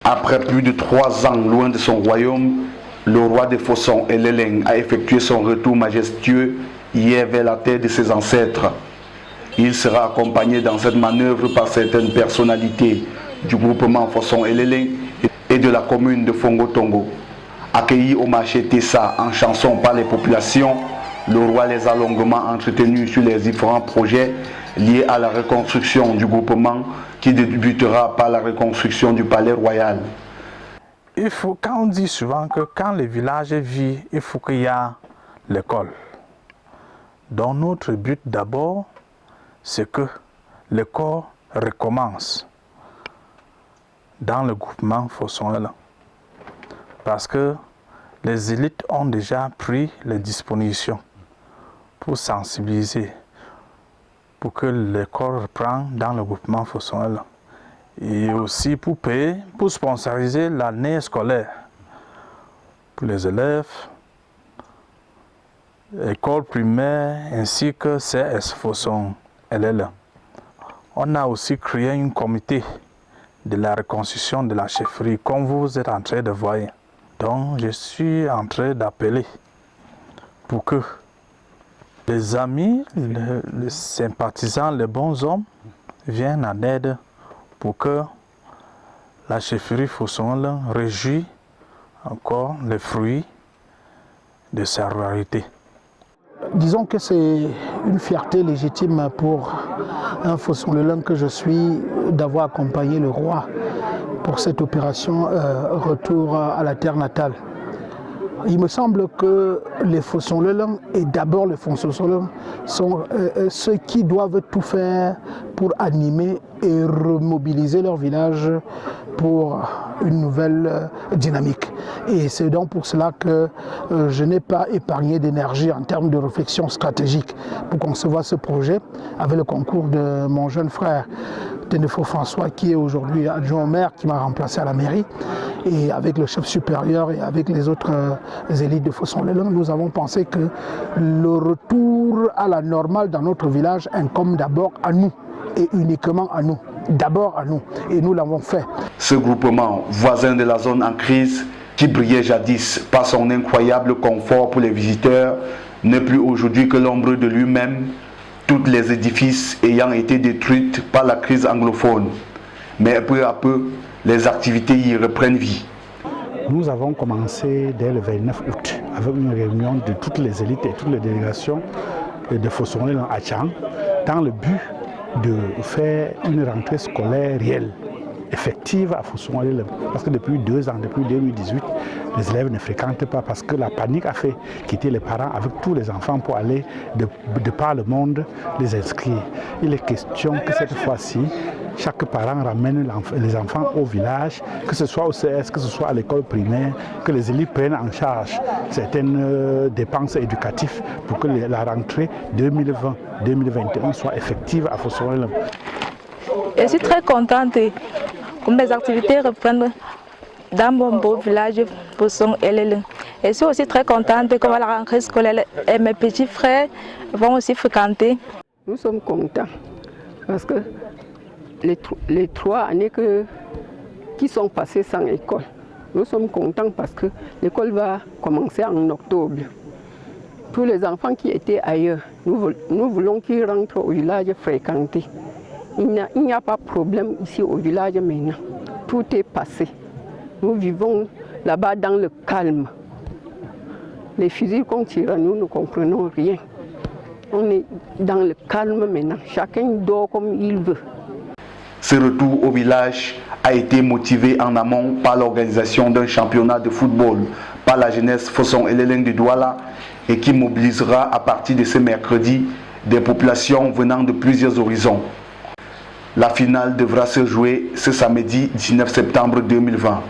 Après plus de 3 ans loin de son royaume, le roi des Fossons Eleleng a effectué son retour majestueux hier vers la terre de ses ancêtres. Il sera accompagné dans cette manœuvre par certaines personnalités du groupement Fossons Eleleng et de la commune de Fongo-Tongo. Accueilli au marché Tessa en chanson par les populations, le roi les a longuement entretenus sur les différents projets liés à la reconstruction du groupement qui débutera par la reconstruction du palais royal. Quand on dit souvent que quand le village vit, il faut qu'il y ait l'école. Donc notre but d'abord, c'est que l'école recommence dans le groupement Fossons-Eleleng. Parce que les élites ont déjà pris les dispositions pour sensibiliser, pour que l'école reprenne dans le groupement Fossons-Eleleng. Et aussi pour payer, pour sponsoriser l'année scolaire pour les élèves, école primaire ainsi que CS Fossons-Eleleng. On a aussi créé un comité de la reconstruction de la chefferie, comme vous êtes en train de voir. Donc je suis en train d'appeler pour que les amis, les sympathisants, les bons hommes viennent en aide pour que la chefferie Fossons-Eleleng réjouisse encore les fruits de sa ruralité. Disons que c'est une fierté légitime pour un Fossons-Eleleng que je suis d'avoir accompagné le roi pour cette opération retour à la terre natale. Il me semble que les Fossons-Eleleng et d'abord les Fossons-Eleleng sont ceux qui doivent tout faire pour animer et remobiliser leur village pour une nouvelle dynamique. Et c'est donc pour cela que je n'ai pas épargné d'énergie en termes de réflexion stratégique pour concevoir ce projet avec le concours de mon jeune frère Tenefo François, qui est aujourd'hui adjoint au maire, qui m'a remplacé à la mairie, et avec le chef supérieur et avec les autres élites de Fossons-Eleleng, nous avons pensé que le retour à la normale dans notre village incombe d'abord à nous et uniquement à nous. D'abord à nous, et nous l'avons fait. Ce groupement, voisin de la zone en crise, qui brillait jadis par son incroyable confort pour les visiteurs, n'est plus aujourd'hui que l'ombre de lui-même, tous les édifices ayant été détruits par la crise anglophone. Mais peu à peu, les activités y reprennent vie. Nous avons commencé dès le 29 août avec une réunion de toutes les élites et toutes les délégations de Fossons-Eleleng à Tchang, dans le but de faire une rentrée scolaire réelle, effective à Fossons-Eleleng. Parce que depuis 2 ans, depuis 2018, les élèves ne fréquentent pas parce que la panique a fait quitter les parents avec tous les enfants pour aller de par le monde les inscrire. Il est question que cette fois-ci, chaque parent ramène les enfants au village, que ce soit au CS, que ce soit à l'école primaire, que les élites prennent en charge certaines dépenses éducatives pour que la rentrée 2020-2021 soit effective à Fossons-Eleleng. Je suis très contente que mes activités reprennent dans mon beau village Fossons-Eleleng. Je suis aussi très contente que la rentrée scolaire et mes petits frères vont aussi fréquenter. Nous sommes contents parce que les 3 années qui sont passées sans école, nous sommes contents parce que l'école va commencer en octobre. Tous les enfants qui étaient ailleurs, nous voulons qu'ils rentrent au village fréquenter. Il n'y a pas de problème ici au village maintenant. Tout est passé. Nous vivons là-bas dans le calme. Les fusils qu'on tire, nous ne comprenons rien. On est dans le calme maintenant. Chacun dort comme il veut. Ce retour au village a été motivé en amont par l'organisation d'un championnat de football par la jeunesse Fossons-Eleleng de Douala et qui mobilisera à partir de ce mercredi des populations venant de plusieurs horizons. La finale devra se jouer ce samedi 19 septembre 2020.